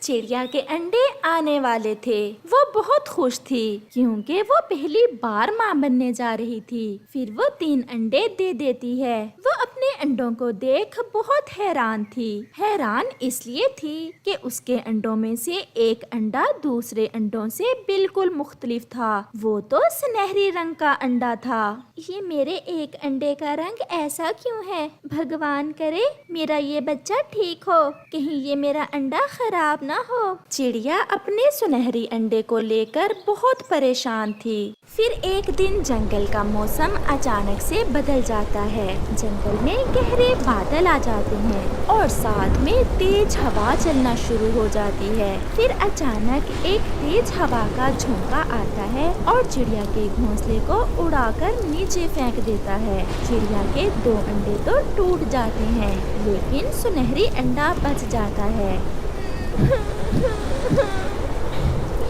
चिड़िया के अंडे आने वाले थे। वो बहुत खुश थी क्योंकि वो पहली बार माँ बनने जा रही थी। फिर वो 3 अंडे दे देती है। वो अपने अंडों को देख बहुत हैरान थी। हैरान इसलिए थी कि उसके अंडों में से एक अंडा दूसरे अंडों से बिल्कुल मुख्तलिफ था। वो तो सुनहरी रंग का अंडा था। ये मेरे एक अंडे का रंग ऐसा क्यों है? भगवान करे मेरा ये बच्चा ठीक हो, कहीं ये मेरा अंडा खराब ना हो। चिड़िया अपने सुनहरी अंडे को लेकर बहुत परेशान थी। फिर एक दिन जंगल का मौसम अचानक से बदल जाता है। जंगल में गहरे बादल आ जाते हैं और साथ में तेज हवा चलना शुरू हो जाती है। फिर अचानक एक तेज हवा का झोंका आता है और चिड़िया के घोंसले को उड़ाकर नीचे फेंक देता है। चिड़िया के 2 अंडे तो टूट जाते हैं, लेकिन सुनहरी अंडा बच जाता है।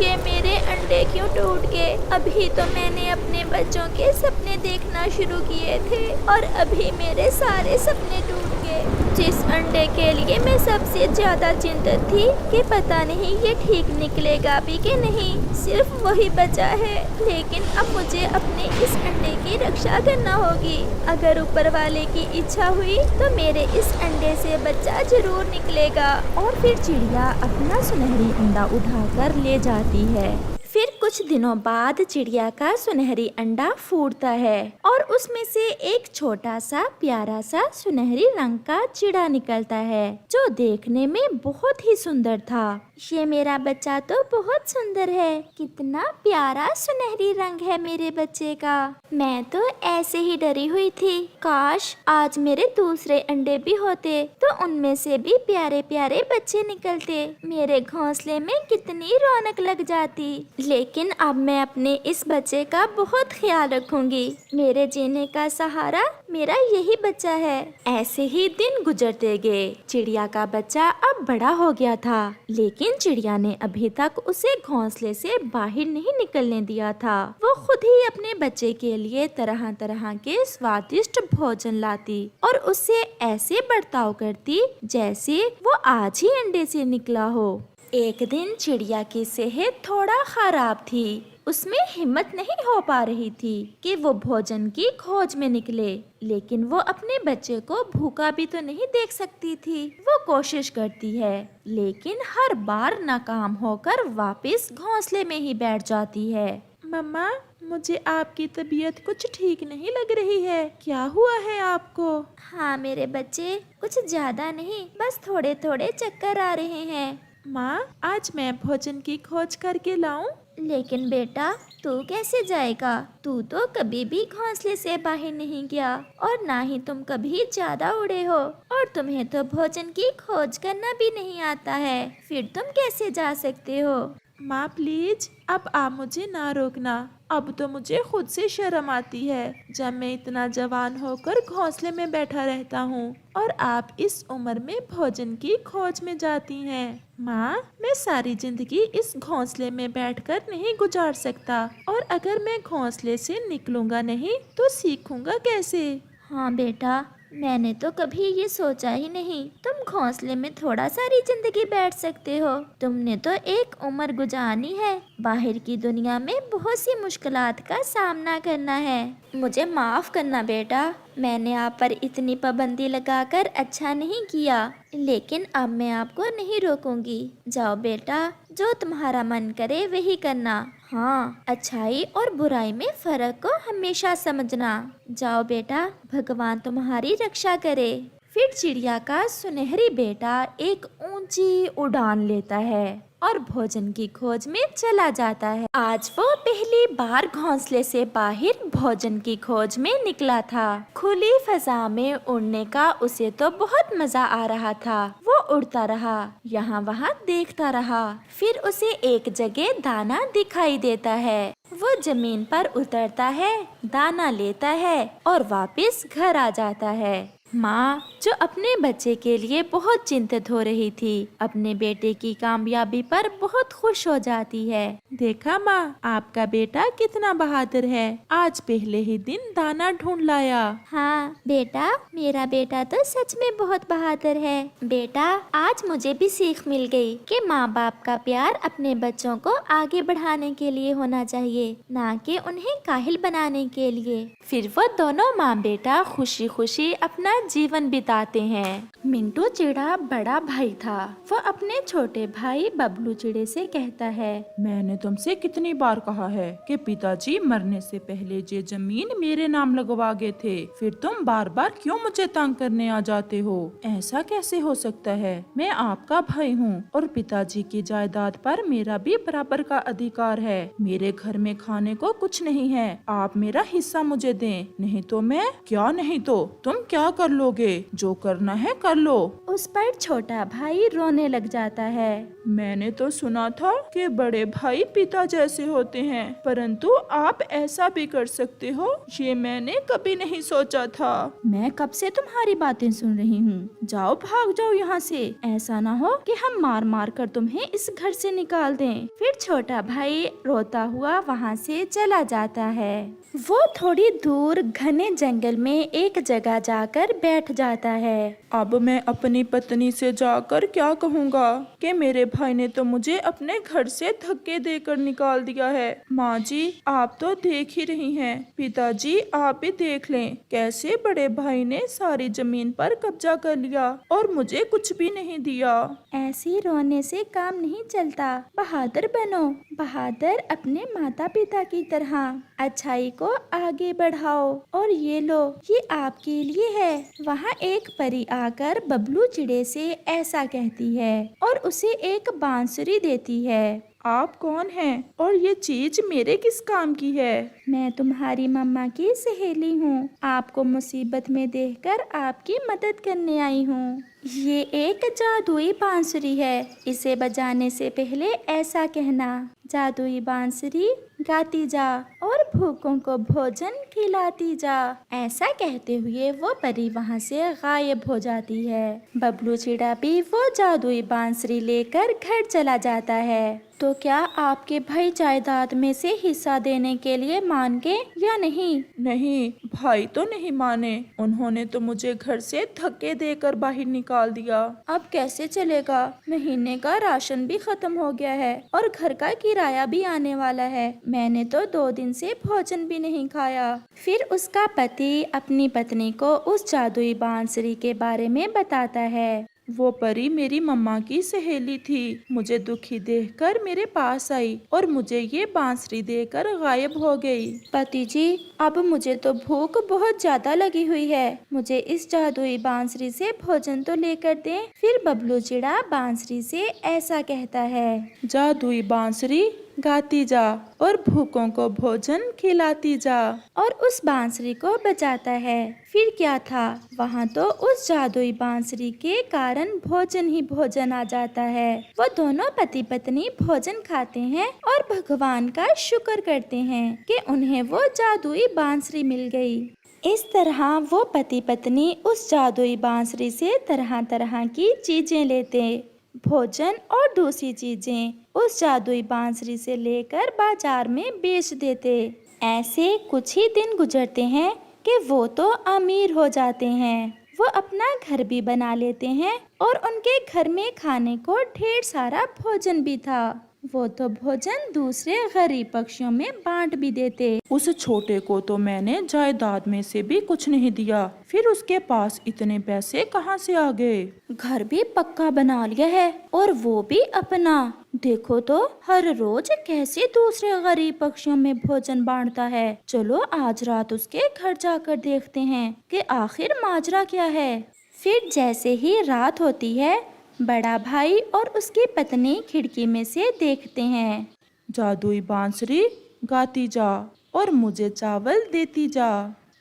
ये मेरे अंडे क्यों टूट गए? अभी तो मैंने अपने बच्चों के सपने देखना शुरू किए थे और अभी मेरे सारे सपने टूट गए। जिस अंडे के लिए मैं सबसे ज्यादा चिंतित थी कि पता नहीं ये ठीक निकलेगा भी कि नहीं, सिर्फ वही बचा है। लेकिन अब मुझे अपने इस अंडे की रक्षा करना होगी। अगर ऊपर वाले की इच्छा हुई तो मेरे इस अंडे से बच्चा जरूर निकलेगा। और फिर चिड़िया अपना सुनहरी अंडा उठाकर ले जाती है। फिर कुछ दिनों बाद चिड़िया का सुनहरी अंडा फूटता है और उसमें से एक छोटा सा प्यारा सा सुनहरी रंग का चिड़ा निकलता है, जो देखने में बहुत ही सुंदर था। ये मेरा बच्चा तो बहुत सुंदर है। कितना प्यारा सुनहरी रंग है मेरे बच्चे का। मैं तो ऐसे ही डरी हुई थी। काश आज मेरे दूसरे अंडे भी होते तो उनमें से भी प्यारे प्यारे बच्चे निकलते। मेरे घोंसले में कितनी रौनक लग जाती। लेकिन अब मैं अपने इस बच्चे का बहुत ख्याल रखूंगी। मेरे जीने का सहारा मेरा यही बच्चा है। ऐसे ही दिन गुजरते गए। चिड़िया का बच्चा अब बड़ा हो गया था, लेकिन चिड़िया ने अभी तक उसे घोंसले से बाहर नहीं निकलने दिया था। वो खुद ही अपने बच्चे के लिए तरह तरह के स्वादिष्ट भोजन लाती और उससे ऐसे बर्ताव करती जैसे वो आज ही अंडे से निकला हो। एक दिन चिड़िया की सेहत थोड़ा खराब थी। उसमें हिम्मत नहीं हो पा रही थी कि वो भोजन की खोज में निकले, लेकिन वो अपने बच्चे को भूखा भी तो नहीं देख सकती थी। वो कोशिश करती है, लेकिन हर बार नाकाम होकर वापस घोंसले में ही बैठ जाती है। मम्मा, मुझे आपकी तबीयत कुछ ठीक नहीं लग रही है। क्या हुआ है आपको? हाँ मेरे बच्चे, कुछ ज्यादा नहीं, बस थोड़े थोड़े चक्कर आ रहे हैं। माँ, आज मैं भोजन की खोज करके लाऊं? लेकिन बेटा, तू कैसे जाएगा? तू तो कभी भी घोंसले से बाहर नहीं गया और ना ही तुम कभी ज्यादा उड़े हो, और तुम्हें तो भोजन की खोज करना भी नहीं आता है। फिर तुम कैसे जा सकते हो? माँ प्लीज, अब आप मुझे ना रोकना। अब तो मुझे खुद से शर्म आती है जब मैं इतना जवान होकर घोंसले में बैठा रहता हूँ और आप इस उम्र में भोजन की खोज में जाती हैं। माँ, मैं सारी जिंदगी इस घोंसले में बैठकर नहीं गुजार सकता, और अगर मैं घोंसले से निकलूंगा नहीं तो सीखूंगा कैसे? हाँ बेटा, मैंने तो कभी ये सोचा ही नहीं तुम घोंसले में थोड़ा सारी जिंदगी बैठ सकते हो। तुमने तो एक उम्र गुजारनी है। बाहर की दुनिया में बहुत सी मुश्किलात का सामना करना है। मुझे माफ करना बेटा, मैंने आप पर इतनी पाबंदी लगाकर अच्छा नहीं किया, लेकिन अब मैं आपको नहीं रोकूंगी। जाओ बेटा, जो तुम्हारा मन करे वही करना। हाँ, अच्छाई और बुराई में फर्क को हमेशा समझना। जाओ बेटा, भगवान तुम्हारी रक्षा करे। फिर चिड़िया का सुनहरी बेटा एक ऊंची उड़ान लेता है और भोजन की खोज में चला जाता है। आज वो पहली बार घोंसले से बाहर भोजन की खोज में निकला था। खुली फजा में उड़ने का उसे तो बहुत मजा आ रहा था। वो उड़ता रहा, यहाँ वहाँ देखता रहा। फिर उसे एक जगह दाना दिखाई देता है। वो जमीन पर उतरता है, दाना लेता है और वापस घर आ जाता है। माँ, जो अपने बच्चे के लिए बहुत चिंतित हो रही थी, अपने बेटे की कामयाबी पर बहुत खुश हो जाती है। देखा माँ, आपका बेटा कितना बहादुर है, आज पहले ही दिन दाना ढूंढ लाया। हाँ बेटा, मेरा बेटा तो सच में बहुत बहादुर है। बेटा, आज मुझे भी सीख मिल गई कि माँ बाप का प्यार अपने बच्चों को आगे बढ़ाने के लिए होना चाहिए, ना कि उन्हें काहिल बनाने के लिए। फिर वो दोनों माँ बेटा खुशी खुशी अपना जीवन बिताते हैं। मिंटू चिड़ा बड़ा भाई था। वो अपने छोटे भाई बबलू चिड़े से कहता है, मैंने तुमसे कितनी बार कहा है कि पिताजी मरने से पहले ये जमीन मेरे नाम लगवा गए थे, फिर तुम बार बार क्यों मुझे तंग करने आ जाते हो? ऐसा कैसे हो सकता है? मैं आपका भाई हूँ और पिताजी की जायदाद पर मेरा भी बराबर का अधिकार है। मेरे घर में खाने को कुछ नहीं है, आप मेरा हिस्सा मुझे दें, नहीं तो मैं क्या, नहीं तो तुम क्या कर लोगे? जो करना है कर लो। उस पर छोटा भाई रोने लग जाता है। मैंने तो सुना था कि बड़े भाई पिता जैसे होते हैं, परंतु आप ऐसा भी कर सकते हो, ये मैंने कभी नहीं सोचा था। मैं कब से तुम्हारी बातें सुन रही हूँ। जाओ, भाग जाओ यहाँ से। ऐसा ना हो कि हम मार मार कर तुम्हें इस घर से निकाल दें। फिर छोटा भाई रोता हुआ वहाँ से चला जाता है। वो थोड़ी दूर घने जंगल में एक जगह जाकर बैठ जाता है। अब मैं अपनी पत्नी से जाकर क्या कहूँगा कि मेरे भाई ने तो मुझे अपने घर से धक्के देकर निकाल दिया है। माँ जी, आप तो देख ही रही हैं, पिताजी आप भी देख लें कैसे बड़े भाई ने सारी जमीन पर कब्जा कर लिया और मुझे कुछ भी नहीं दिया। ऐसी रोने से काम नहीं चलता, बहादुर बनो। बहादुर अपने माता पिता की तरह अच्छाई को आगे बढ़ाओ। और ये लो, ये आपके लिए है। वहाँ एक परी आकर बबलू चिड़े से ऐसा कहती है और उसे एक बांसुरी देती है। आप कौन हैं और ये चीज मेरे किस काम की है? मैं तुम्हारी मम्मा की सहेली हूँ। आपको मुसीबत में देखकर आपकी मदद करने आई हूँ। ये एक जादुई बांसुरी है। इसे बजाने से पहले ऐसा कहना, जादुई बांसुरी गाती जा और भूखों को भोजन खिलाती जा। ऐसा कहते हुए वो परी वहाँ से गायब हो जाती है। बबलू चिड़ा भी वो जादुई बांसुरी लेकर घर चला जाता है। तो क्या आपके भाई जायदाद में से हिस्सा देने के लिए मान गए या नहीं? नहीं, भाई तो नहीं माने। उन्होंने तो मुझे घर से धक्के देकर बाहर निकाल दिया। अब कैसे चलेगा? महीने का राशन भी खत्म हो गया है और घर का किराया भी आने वाला है। मैंने तो 2 दिन से भोजन भी नहीं खाया। फिर उसका पति अपनी पत्नी को उस जादुई बांसुरी के बारे में बताता है। वो परी मेरी मम्मा की सहेली थी, मुझे दुखी देखकर मेरे पास आई और मुझे ये बांसुरी देकर गायब हो गई। पति जी, अब मुझे तो भूख बहुत ज्यादा लगी हुई है। मुझे इस जादुई बांसुरी से भोजन तो लेकर दें। फिर बबलू चिड़ा बांसुरी से ऐसा कहता है, जादुई बांसुरी गाती जा और भूखों को भोजन खिलाती जा। और उस बांसुरी को बजाता है। फिर क्या था, वहाँ तो उस जादुई बांसुरी के कारण भोजन ही भोजन आ जाता है। वो दोनों पति पत्नी भोजन खाते हैं और भगवान का शुक्र करते हैं कि उन्हें वो जादुई बांसुरी मिल गई। इस तरह वो पति पत्नी उस जादुई बांसुरी से तरह तरह की चीजें लेते, भोजन और दूसरी चीजें उस जादुई बांसुरी से लेकर बाजार में बेच देते। ऐसे कुछ ही दिन गुजरते हैं कि वो तो अमीर हो जाते हैं। वो अपना घर भी बना लेते हैं और उनके घर में खाने को ढेर सारा भोजन भी था। वो तो भोजन दूसरे गरीब पक्षियों में बांट भी देते। उस छोटे को तो मैंने जायदाद में से भी कुछ नहीं दिया, फिर उसके पास इतने पैसे कहाँ से आ गए? घर भी पक्का बना लिया है और वो भी अपना। देखो तो हर रोज कैसे दूसरे गरीब पक्षियों में भोजन बांटता है। चलो आज रात उसके घर जाकर देखते हैं कि आखिर माजरा क्या है। फिर जैसे ही रात होती है, बड़ा भाई और उसकी पत्नी खिड़की में से देखते हैं। जादुई बांसुरी गाती जा और मुझे चावल देती जा।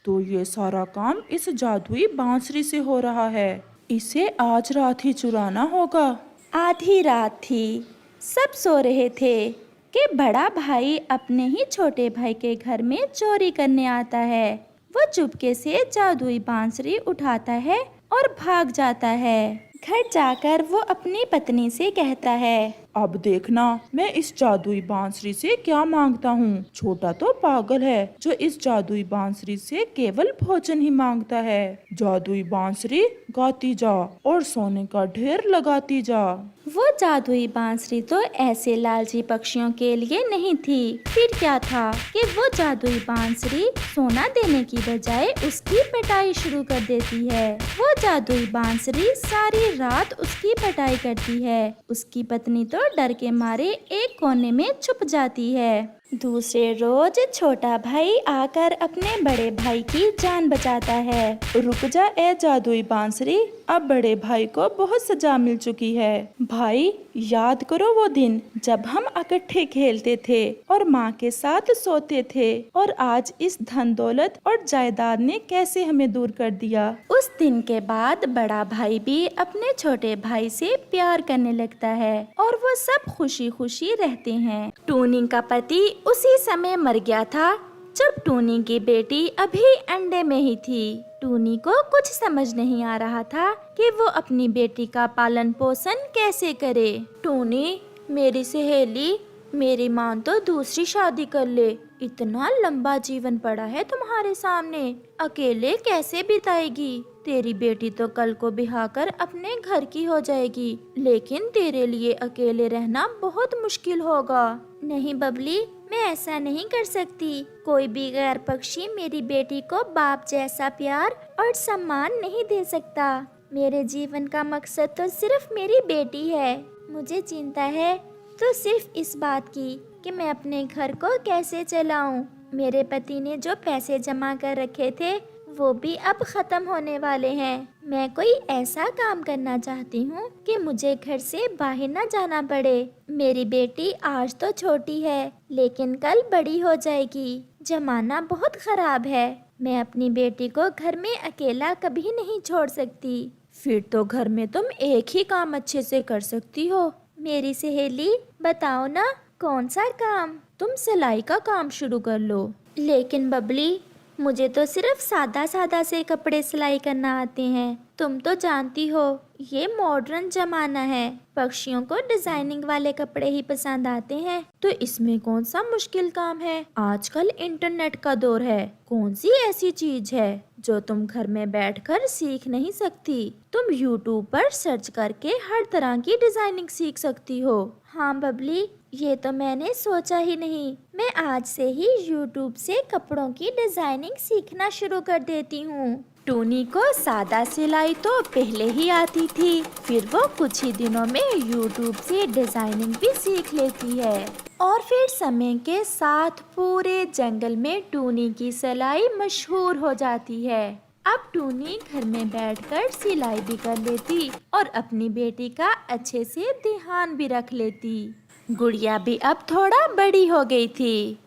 तो ये सारा काम इस जादुई बांसुरी से हो रहा है। इसे आज रात ही चुराना होगा। आधी रात थी, सब सो रहे थे कि बड़ा भाई अपने ही छोटे भाई के घर में चोरी करने आता है। वो वो चुपके से जादुई बांसुरी उठाता है और भाग जाता है। घर जाकर वो अपनी पत्नी से कहता है, अब देखना मैं इस जादुई बांसुरी से क्या मांगता हूँ। छोटा तो पागल है जो इस जादुई बांसुरी से केवल भोजन ही मांगता है। जादुई बांसुरी गाती जा और सोने का ढेर लगाती जा। वो जादुई बांसुरी तो ऐसे लालची पक्षियों के लिए नहीं थी। फिर क्या था कि वो जादुई बांसुरी सोना देने की बजाय उसकी पिटाई शुरू कर देती है। वो जादुई बांसुरी सारी रात उसकी पिटाई करती है। उसकी पत्नी तो डर के मारे एक कोने में छुप जाती है। दूसरे रोज छोटा भाई आकर अपने बड़े भाई की जान बचाता है। रुक जा ए जादुई बांसुरी, अब बड़े भाई को बहुत सजा मिल चुकी है। भाई याद करो वो दिन जब हम इकट्ठे खेलते थे और माँ के साथ सोते थे, और आज इस धन दौलत और जायदाद ने कैसे हमें दूर कर दिया। उस दिन के बाद बड़ा भाई भी अपने छोटे भाई से प्यार करने लगता है और वो सब खुशी खुशी रहते हैं। टूनी का पति उसी समय मर गया था जब टूनी की बेटी अभी अंडे में ही थी। टूनी को कुछ समझ नहीं आ रहा था कि वो अपनी बेटी का पालन पोषण कैसे करे। टूनी, मेरी सहेली, मेरी माँ तो दूसरी शादी कर ले। इतना लंबा जीवन पड़ा है तुम्हारे सामने, अकेले कैसे बिताएगी। तेरी बेटी तो कल को ब्याह कर अपने घर की हो जाएगी, लेकिन तेरे लिए अकेले रहना बहुत मुश्किल होगा। नहीं बबली, मैं ऐसा नहीं कर सकती। कोई भी गैर पक्षी मेरी बेटी को बाप जैसा प्यार और सम्मान नहीं दे सकता। मेरे जीवन का मकसद तो सिर्फ मेरी बेटी है। मुझे चिंता है तो सिर्फ इस बात की कि मैं अपने घर को कैसे चलाऊं। मेरे पति ने जो पैसे जमा कर रखे थे वो भी अब खत्म होने वाले हैं। मैं कोई ऐसा काम करना चाहती हूँ कि मुझे घर से बाहर न जाना पड़े। मेरी बेटी आज तो छोटी है, लेकिन कल बड़ी हो जाएगी। जमाना बहुत खराब है। मैं अपनी बेटी को घर में अकेला कभी नहीं छोड़ सकती। फिर तो घर में तुम एक ही काम अच्छे से कर सकती हो। मेरी सहेली, बताओ ना कौन सा काम। तुम सिलाई का काम शुरू कर लो। लेकिन बबली, मुझे तो सिर्फ सादा सादा से कपड़े सिलाई करना आते हैं। तुम तो जानती हो ये मॉडर्न जमाना है, पक्षियों को डिजाइनिंग वाले कपड़े ही पसंद आते हैं। तो इसमें कौन सा मुश्किल काम है। आजकल इंटरनेट का दौर है। कौन सी ऐसी चीज है जो तुम घर में बैठकर सीख नहीं सकती। तुम YouTube पर सर्च करके हर तरह की डिजाइनिंग सीख सकती हो। हाँ बबली, ये तो मैंने सोचा ही नहीं। मैं आज से ही YouTube से कपड़ों की डिजाइनिंग सीखना शुरू कर देती हूँ। टूनी को सादा सिलाई तो पहले ही आती थी, फिर वो कुछ ही दिनों में YouTube से डिजाइनिंग भी सीख लेती है। और फिर समय के साथ पूरे जंगल में टूनी की सिलाई मशहूर हो जाती है। अब टूनी घर में बैठकर सिलाई भी कर लेती और अपनी बेटी का अच्छे से ध्यान भी रख लेती। गुड़िया भी अब थोड़ा बड़ी हो गई थी।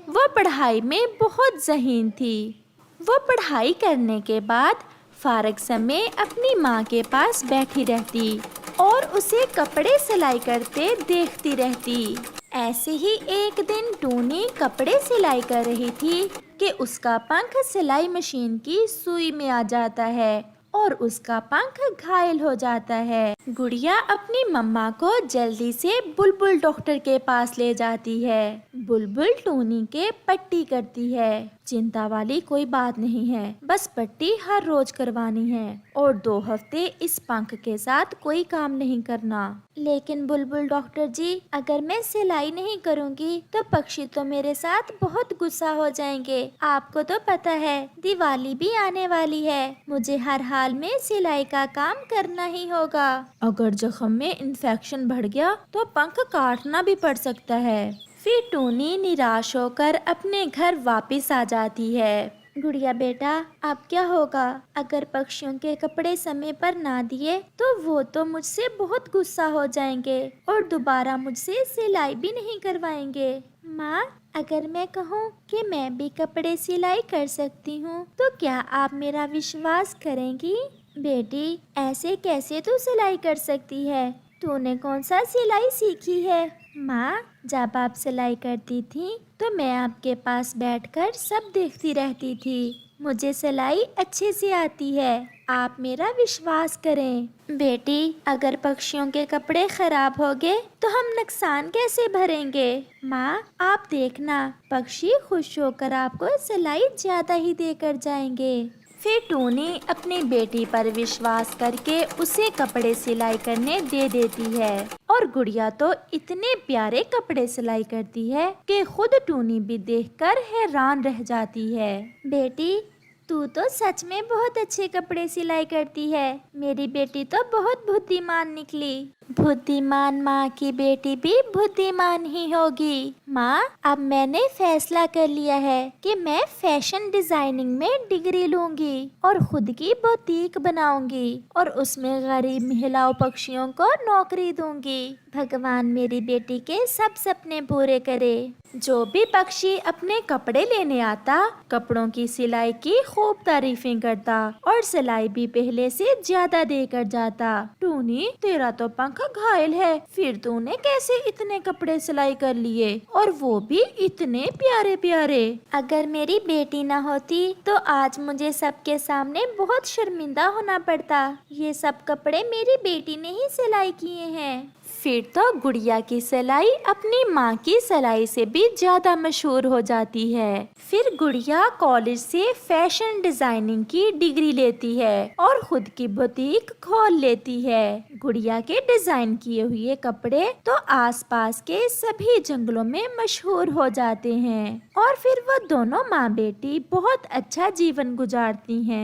वो पढ़ाई में बहुत ज़हीन थी। वो पढ़ाई करने के बाद फारग समय अपनी माँ के पास बैठी रहती और उसे कपड़े सिलाई करते देखती रहती। ऐसे ही एक दिन टूनी कपड़े सिलाई कर रही थी कि उसका पंख सिलाई मशीन की सुई में आ जाता है और उसका पंख घायल हो जाता है। गुड़िया अपनी मम्मा को जल्दी से बुलबुल डॉक्टर के पास ले जाती है। बुलबुल टूनी के पट्टी करती है। चिंता वाली कोई बात नहीं है, बस पट्टी हर रोज करवानी है और 2 हफ्ते इस पंख के साथ कोई काम नहीं करना। लेकिन बुलबुल डॉक्टर जी, अगर मैं सिलाई नहीं करूंगी तो पक्षी तो मेरे साथ बहुत गुस्सा हो जाएंगे। आपको तो पता है दिवाली भी आने वाली है। मुझे हर हाल में सिलाई का काम करना ही होगा। अगर जख्म में इन्फेक्शन बढ़ गया तो पंख काटना भी पड़ सकता है। फिर टूनी निराश होकर अपने घर वापस आ जाती है। गुड़िया बेटा, अब क्या होगा अगर पक्षियों के कपड़े समय पर ना दिए तो वो तो मुझसे बहुत गुस्सा हो जाएंगे और दोबारा मुझसे सिलाई भी नहीं करवाएंगे। माँ, अगर मैं कहूँ कि मैं भी कपड़े सिलाई कर सकती हूँ तो क्या आप मेरा विश्वास करेंगी? बेटी, ऐसे कैसे तू सिलाई कर सकती है? तूने कौन सा सिलाई सीखी है? माँ, जब आप सिलाई करती थी तो मैं आपके पास बैठकर सब देखती रहती थी। मुझे सिलाई अच्छे से आती है, आप मेरा विश्वास करें। बेटी, अगर पक्षियों के कपड़े खराब हो गए तो हम नुकसान कैसे भरेंगे? माँ, आप देखना, पक्षी खुश होकर आपको सिलाई ज्यादा ही देकर जाएंगे। फिर टूनी अपनी बेटी पर विश्वास करके उसे कपड़े सिलाई करने दे देती है और गुड़िया तो इतने प्यारे कपड़े सिलाई करती है कि खुद टूनी भी देखकर हैरान रह जाती है। बेटी, तू तो सच में बहुत अच्छे कपड़े सिलाई करती है। मेरी बेटी तो बहुत बुद्धिमान निकली। बुद्धिमान माँ की बेटी भी बुद्धिमान ही होगी। माँ, अब मैंने फैसला कर लिया है कि मैं फैशन डिजाइनिंग में डिग्री लूंगी और खुद की बुटीक बनाऊंगी और उसमें गरीब महिलाओं पक्षियों को नौकरी दूंगी। भगवान मेरी बेटी के सब सपने पूरे करे। जो भी पक्षी अपने कपड़े लेने आता, कपड़ों की सिलाई की खूब तारीफें करता और सिलाई भी पहले से ज्यादा देकर जाता। टूनी, तेरा तो पंख घायल है, फिर तूने कैसे इतने कपड़े सिलाई कर लिए और वो भी इतने प्यारे प्यारे? अगर मेरी बेटी ना होती तो आज मुझे सबके सामने बहुत शर्मिंदा होना पड़ता। ये सब कपड़े मेरी बेटी ने ही सिलाई किए हैं। फिर तो गुड़िया की सिलाई अपनी माँ की सिलाई से भी ज्यादा मशहूर हो जाती है। फिर गुड़िया कॉलेज से फैशन डिजाइनिंग की डिग्री लेती है और खुद की बुटीक खोल लेती है। गुड़िया के डिजाइन किए हुए कपड़े तो आसपास के सभी जंगलों में मशहूर हो जाते हैं और फिर वो दोनों माँ बेटी बहुत अच्छा जीवन गुजारती हैं।